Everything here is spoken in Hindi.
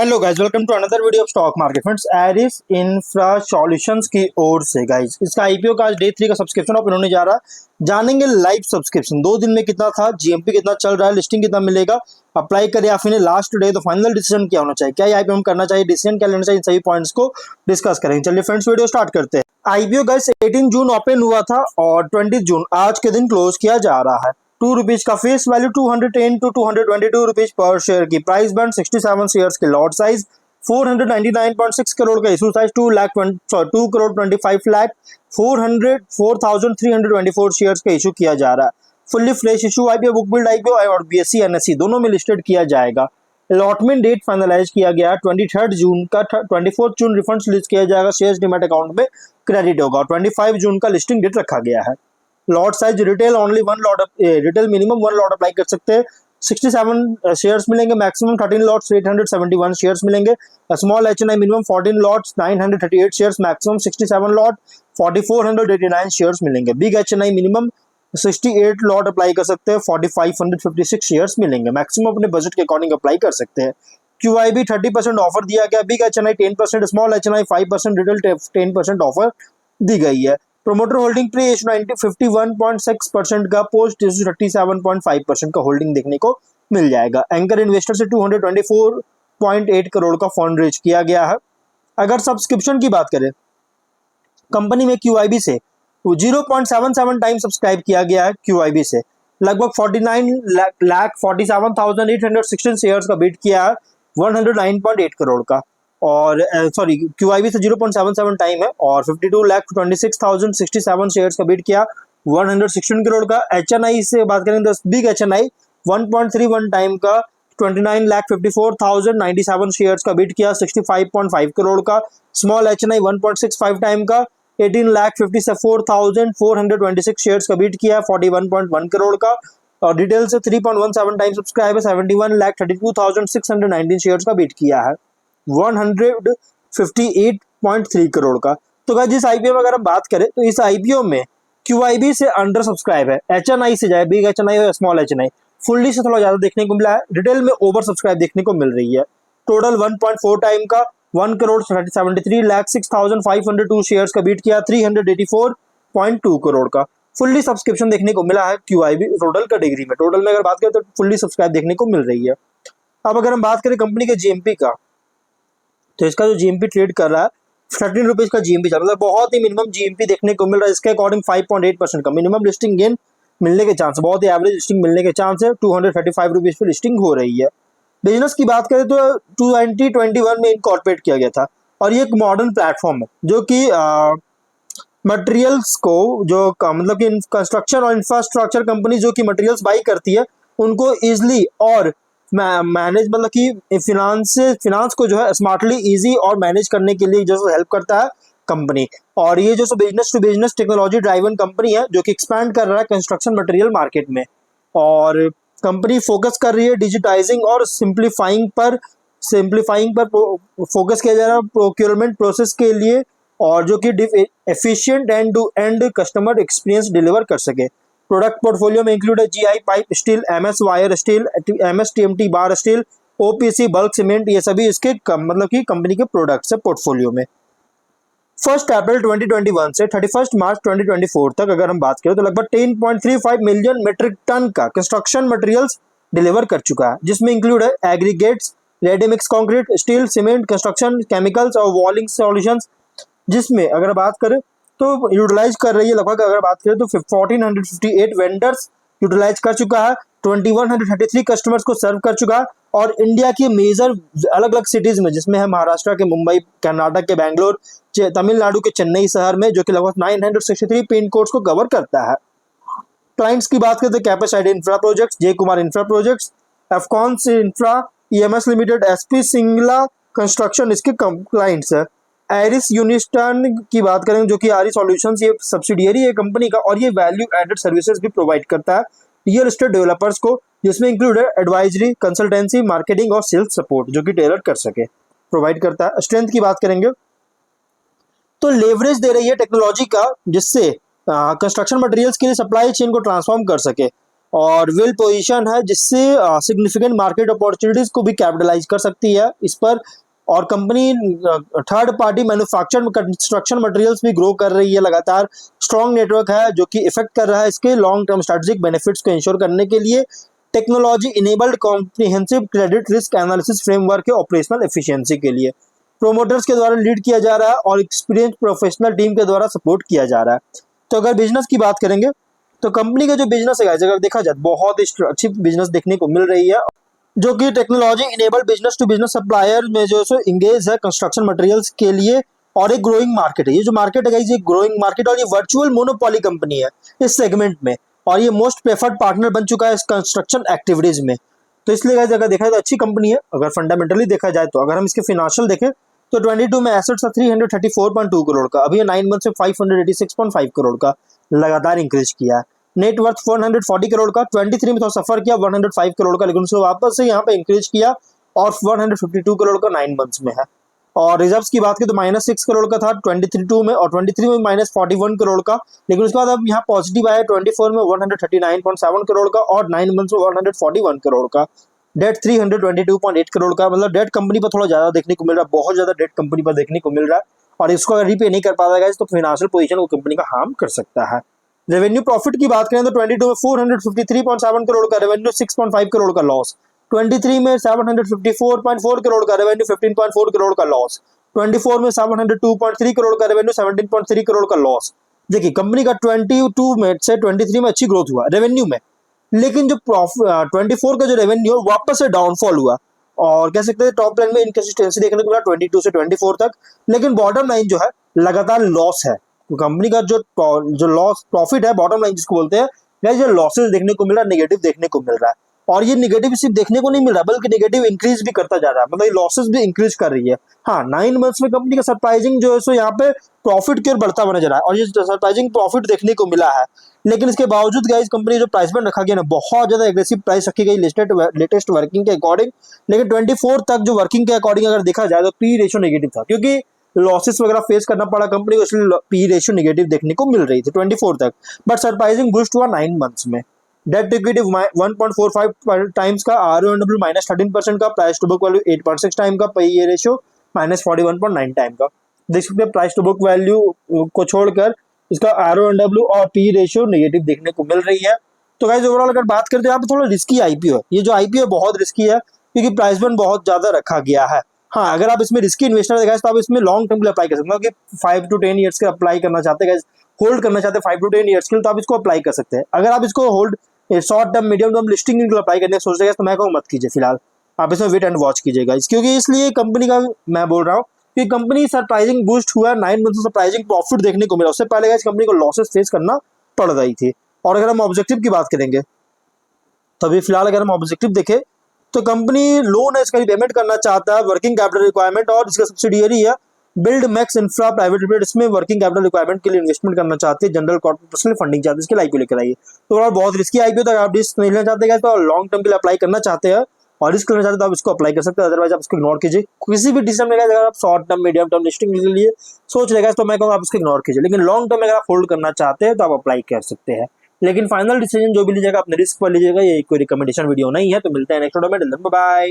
Hello guys, welcome to another video of stock market friends. Aris Infra Solutions की ओर से गाइस इसका आईपीओ का आज डे 3 का सब्सक्रिप्शन ओपन होने जा रहा है। जानेंगे लाइव सब्सक्रिप्शन 2 दिन में कितना था, जीएमपी कितना चल रहा है, लिस्टिंग कितना मिलेगा, अप्लाई करें या फिर लास्ट डे तो फाइनल डिसीजन क्या होना चाहिए, क्या आईपीओ में करना चाहिए, डिसीजन क्या लेना चाहिए, इन सभी पॉइंट्स को डिस्कस करेंगे। चलिए फ्रेंड्स वीडियो स्टार्ट करते हैं। आईपीओ गाइस 18 जून ओपन हुआ था और 20 जून आज के दिन क्लोज किया जा रहा है। ₹2 का फेस वैल्यू 210 टू 222 रुपीज पर शेयर की प्राइस बैंड 67 शेयर्स के लॉट साइज 499.6 करोड़ का issue size 2 crore 25 lakh 4,324 shares का इशू किया जा रहा है। Fully fresh issue IPO, book build IPO और बीएससी एनएससी दोनों में लिस्टेड किया जाएगा। अलॉटमेंट डेट फाइनलाइज किया गया 23 जून का। 24 जून रिफंड्स रिलीज किया जाएगा, शेयर्स डीमैट अकाउंट में क्रेडिट होगा और 25 जून का लिस्टिंग डेट रखा गया है। Lot size retail only 1 lot, retail minimum 1 lot apply कर सकते हैं। 67 शेयर्स मिलेंगे, मैक्सिमम 13 लॉट्स 871 शेयर्स मिलेंगे। Small HNI minimum 14 lots 938 shares, maximum 67 lot 4489 shares मिलेंगे। Big HNI minimum 68 lot apply कर सकते हैं, 4556 शेयर्स मिलेंगे। मैक्सिमम अपने बजट के अकॉर्डिंग अप्लाई कर सकते हैं। QIB 30% ऑफर दिया गया, big HNI 10%, small HNI 5%, retail 10% offer दी गई है। प्रोमोटर होल्डिंग प्री इशू 51.6% का, पोस्ट इशू 37.5% का होल्डिंग देखने को मिल जाएगा। एंकर इन्वेस्टर से 224.8 करोड़ का फंड रेज किया गया है। अगर सब्सक्रिप्शन की बात करें, कंपनी में QIB से 0.77 टाइम सब्सक्राइब किया गया है। QIB से लगभग 47,816 शेयर्स का बिड किया है 109.8 करोड़ का, और सॉरी QIB से 0.77 टाइम है और 52,26,067 शेयर्स का बिड किया 116 करोड़ का। HNI से बात करें तो बिग HNI 1.31 टाइम का 29,54,097 शेयर्स का बिड किया 65.5 करोड़ का। स्मॉल HNI 1.65 टाइम का 18,54,426 शेयर्स का बिड किया 41.1 करोड़ का, और डिटेल से 3.17 टाइम सब्सक्राइब है 71,32,619 शेयर्स का बिड किया है 158.3 करोड़ का। तो गाइस जिस आईपीओ में अगर हम बात करें तो इस आईपीओ में QIB से अंडर सब्सक्राइब है, HNI से जाए बिग HNI हो या स्मॉल HNI, फुल्ली से थोड़ा ज्यादा देखने को मिला है। रिटेल में ओवर सब्सक्राइब देखने को मिल रही है। टोटल 1.4 टाइम का 1 करोड़ 73,06,502 शेयर्स का बीट किया 384.2 करोड़ का। फुल्ली सब्सक्रिप्शन देखने को मिला है QIB टोटल कैटेगरी में। टोटल में अगर बात करें तो फुल्ली सब्सक्राइब देखने को मिल रही है। अब अगर हम बात करें कंपनी के GMP का, तो इसका जो GMP ट्रेड कर रहा है 13 रुपीज का GMP चल रहा है, बहुत ही मिनिमम GMP देखने को मिल रहा है। इसके अकॉर्डिंग 5.8% का मिनिमम लिस्टिंग गेन मिलने के चांस, बहुत ही एवरेज लिस्टिंग मिलने के चांस है। 235 रुपीज पे लिस्टिंग हो रही है। बिजनेस की बात करें तो 2021 में इनकॉर्पोरेट किया गया था और ये एक मॉडर्न प्लेटफॉर्म है जो कि मटेरियल्स को, जो मतलब कि कंस्ट्रक्शन और इंफ्रास्ट्रक्चर कंपनी जो कि मटेरियल्स बाई करती है उनको इजिली और मैनेज, मतलब कि फिनांस को जो है स्मार्टली इजी और मैनेज करने के लिए जो हेल्प करता है कंपनी। और ये जो business to business technology driven company है जो कि एक्सपैंड कर रहा है कंस्ट्रक्शन मटेरियल मार्केट में, और कंपनी फोकस कर रही है डिजिटाइजिंग और सिंप्लीफाइंग पर फोकस किया जा रहा है प्रोक्योरमेंट प्रोसेस के लिए, और जो कि efficient end to end customer experience deliver कर सके। प्रोडक्ट पोर्टफोलियो में इंक्लूड है GI pipe steel, MS wire steel, MS TMT bar steel, OPC bulk cement, ये सभी इसके मतलब कि कंपनी के प्रोडक्ट्स है पोर्टफोलियो में। 1 अप्रैल 2021 से 31 मार्च 2024 तक अगर हम बात करें तो लगभग 10.35 मिलियन मीट्रिक टन का कंस्ट्रक्शन मटेरियल्स डिलीवर कर चुका है, जिसमें इंक्लूड है aggregates, ready mix concrete, steel, cement, construction chemicals और वॉलिंग सॉल्यूशंस, जिसमें अगर बात करें तो यूटिलाइज कर रही है लगभग, अगर बात करें तो 1458 वेंडर्स यूटिलाइज कर चुका है, 2133 कस्टमर्स को सर्व कर चुका है, और इंडिया की मेजर अलग अलग सिटीज में, जिसमें है महाराष्ट्र के मुंबई, कर्नाटक के बैंगलोर, तमिलनाडु के चेन्नई शहर में, जो कि लगभग 963 पिन कोड्स को कवर करता है। क्लाइंट्स की बात करें तो कैपेसाइड इंफ्रा प्रोजेक्ट्स, जय Kumar infra projects, Afcons infra, EMS limited, SP Singla construction इसके क्लाइंट्स है। एरिस यूनिस्टर्न की बात करें जो कि आरी सॉल्यूशंस, ये सब्सिडियरी है कंपनी का, और ये वैल्यू एडेड सर्विसेज भी प्रोवाइड करता है रियल एस्टेट डेवलपर्स को, जिसमें इंक्लूड है एडवाइजरी, कंसल्टेंसी, मार्केटिंग और सेल्स सपोर्ट, जो कि टेलर कर सके प्रोवाइड करता है। स्ट्रेंथ की बात करेंगे तो लेवरेज दे रही है टेक्नोलॉजी का, जिससे कंस्ट्रक्शन मटेरियल्स के लिए सप्लाई चेन को ट्रांसफॉर्म कर सके। और वेल पोजीशन है, जिससे सिग्निफिकेंट मार्केट अपॉर्चुनिटीज को भी कैपिटलाइज कर सकती है इस पर। और company third party manufacture construction materials भी ग्रो कर रही है लगातार। स्ट्रॉन्ग नेटवर्क है जो कि इफेक्ट कर रहा है इसके लॉन्ग टर्म स्ट्रेटेजिक बेनिफिट्स को इंश्योर करने के लिए। Technology enabled comprehensive credit risk analysis framework के ऑपरेशनल एफिशिएंसी के लिए प्रोमोटर्स के द्वारा लीड किया जा रहा है और एक्सपीरियंस प्रोफेशनल टीम के द्वारा सपोर्ट किया जा रहा है। तो अगर बिजनेस की बात करेंगे तो कंपनी का जो बिजनेस है अगर देखा जाए बहुत ही अच्छी बिजनेस देखने को मिल रही है, जो कि technology enabled business to business supplier में जो है इंगेज है कंस्ट्रक्शन मटेरियल्स के लिए। और एक ग्रोइंग मार्केट है, ये जो मार्केट है ये ग्रोइंग मार्केट और ये वर्चुअल मोनोपोली कंपनी है इस सेगमेंट में, और ये मोस्ट प्रेफर्ड पार्टनर बन चुका है इस कंस्ट्रक्शन एक्टिविटीज में। तो इसलिए गाइस अगर देखा जाए तो अच्छी कंपनी है। अगर फंडामेंटली देखा जाए तो अगर हम इसके फाइनेंशियल देखें तो 22 में एसेट्स 334.2 करोड़ का, अभी 9 मंथ से 586.5 करोड़ का लगातार इंक्रीज किया है। नेटवर्थ 140 करोड़ का, 23 में थोड़ा सफर किया 105 करोड़ का, लेकिन उसको वापस से यहाँ पे इंक्रीज किया और 152 करोड़ का 9 मंथ्स में है। और रिजर्व्स की बात करें तो -6 करोड़ का था 23 में, और 23 में -41 करोड़ का, लेकिन उसके बाद अब यहाँ पॉजिटिव आया 24 में 139.7 करोड़ का और 9 मंथ्स में 141 करोड़ का। डेट 322.8 करोड़ का, मतलब डेट कंपनी पर थोड़ा ज्यादा देखने को मिल रहा है, बहुत ज्यादा डेट कंपनी पर देखने को मिल रहा है, और इसको अगर रीपे नहीं कर पाता है तो फाइनेंशियल पोजीशन को कंपनी का हार्म कर सकता है। रेवेन्यू प्रॉफिट की बात करें तो 22 में 453.7 करोड़ का रेवेन्यू, 6.5 करोड़ का लॉस। 23 में 754.4 करोड़ का रेवेन्यू, 15.4 करोड़ का लॉस। 24 में 702.3 करोड़ का रेवेन्यू, 17.3 करोड़ का लॉस। देखिए कंपनी का 22 में से 23 में अच्छी ग्रोथ हुआ रेवेन्यू में, लेकिन जो 24 का जो रेवेन्यू है वापस से डाउनफॉल हुआ, और कह सकते हैं टॉप लाइन में इनकंसिस्टेंसी देखने को मिला 22 से 24 तक, लेकिन बॉटम लाइन जो है लगातार लॉस है। तो कंपनी का जो लॉस प्रॉफिट है बॉटम लाइन जिसको बोलते हैं, जो लॉसेस देखने को मिल रहा है, नेगेटिव देखने को मिल रहा है। और ये नेगेटिव सिर्फ देखने को नहीं मिल रहा बल्कि नेगेटिव इंक्रीज भी करता जा रहा है, मतलब ये लॉसेस भी इंक्रीज कर रही है। हाँ 9 मंथ्स में कंपनी का सरप्राइजिंग जो है सो यहाँ पे प्रॉफिट की ओर बढ़ता हुआ नजर आया, और ये सरप्राइजिंग प्रॉफिट देखने को मिला है। लेकिन इसके बावजूद गाइस कंपनी जो प्राइस बैंड रखा गया ना, बहुत ज्यादा एग्रेसिव प्राइस रखी गई लेटेस्ट वर्किंग के अकॉर्डिंग, लेकिन 24 तक जो वर्किंग के अकॉर्डिंग अगर देखा जाए तो पी रेशियो नेगेटिव था, क्योंकि लॉसेस वगैरह फेस करना पड़ा कंपनी को, इसलिए पी रेशियो नेगेटिव देखने को मिल रही थी 24 तक। बट सरप्राइजिंग बूस्ट हुआ 9 मंथ्स में। डेट इक्विटी 1.45 टाइम्स का, RONW -13% का, price to book value 8.6 time का, पी रेशियो -41.9 टाइम का। देख सकते हैं प्राइस टू बुक वैल्यू को छोड़कर इसका RONW और पी रेशियो नेगेटिव देखने को मिल रही है। तो गाइस ओवरऑल अगर बात करते हैं यहाँ पे थोड़ा रिस्की आईपीओ है, ये जो आईपीओ है बहुत रिस्की है क्योंकि प्राइस बैंड बहुत ज्यादा रखा गया है। हाँ अगर आप इसमें रिस्की इन्वेस्टर है तो आप इसमें लॉन्ग टर्म के लिए अप्लाई कर सकते हैं, कि 5 to 10 ईयर्स के अप्लाई करना चाहते हैं, होल्ड करना चाहते हैं 5 to 10 ईयर्स के लिए, तो आप इसको अप्लाई कर सकते हैं। अगर आप इसको hold short term medium term listing के लिए अप्लाई करने सोच रहे हैं तो मैं कहूँ मत कीजिए, फिलहाल आप इसमें वेट एंड वॉच कीजिएगा। क्योंकि इसलिए कंपनी का मैं बोल रहा हूँ कि कंपनी सरप्राइजिंग बूस्ट हुआ, 9 मंथ सरप्राइजिंग प्रॉफिट देखने को मिला, उससे पहले गाइस कंपनी को लॉसेस फेस करना पड़ रही थी। और अगर हम ऑब्जेक्टिव की बात करेंगे तो अभी फिलहाल अगर हम ऑब्जेक्टिव देखें तो कंपनी लोन है इसका रिपेमेंट करना चाहता है, वर्किंग कैपिटल रिक्वायरमेंट, और इसका सब्सिडियरी है build max infra private limited, इसमें वर्किंग कैपिटल रिक्वायरमेंट के लिए इन्वेस्टमेंट करना चाहते हैं, जनरल कॉर्पोरेट पर्सनल फंडिंग चाहते हैं, इसके आईपीओ लेकर आइए। तो बहुत रिस्की आईपीओ तक आप रिस्क नहीं लेना चाहते हैं तो लॉन्ग टर्म के लिए अप्लाई करना चाहते हैं और रिस्क लेना चाहते हैं तो आप इसको अप्लाई कर सकते हैं, अदरवाइज आप इसको इग्नोर कीजिए। किसी भी डिसीजन में अगर आप short term medium term listing के लिए सोच लेगा तो मैं कहूँगा आप इसको इग्नोर कीजिए, लेकिन लॉन्ग टर्म में अगर आप होल्ड करना चाहते हैं तो आप अप्लाई कर सकते हैं। लेकिन फाइनल डिसीजन जो भी लीजिएगा अपने रिस्क पर लीजिएगा, ये कोई रिकमेंडेशन वीडियो नहीं है। तो मिलते हैं नेक्स्ट वीडियो में, बाय।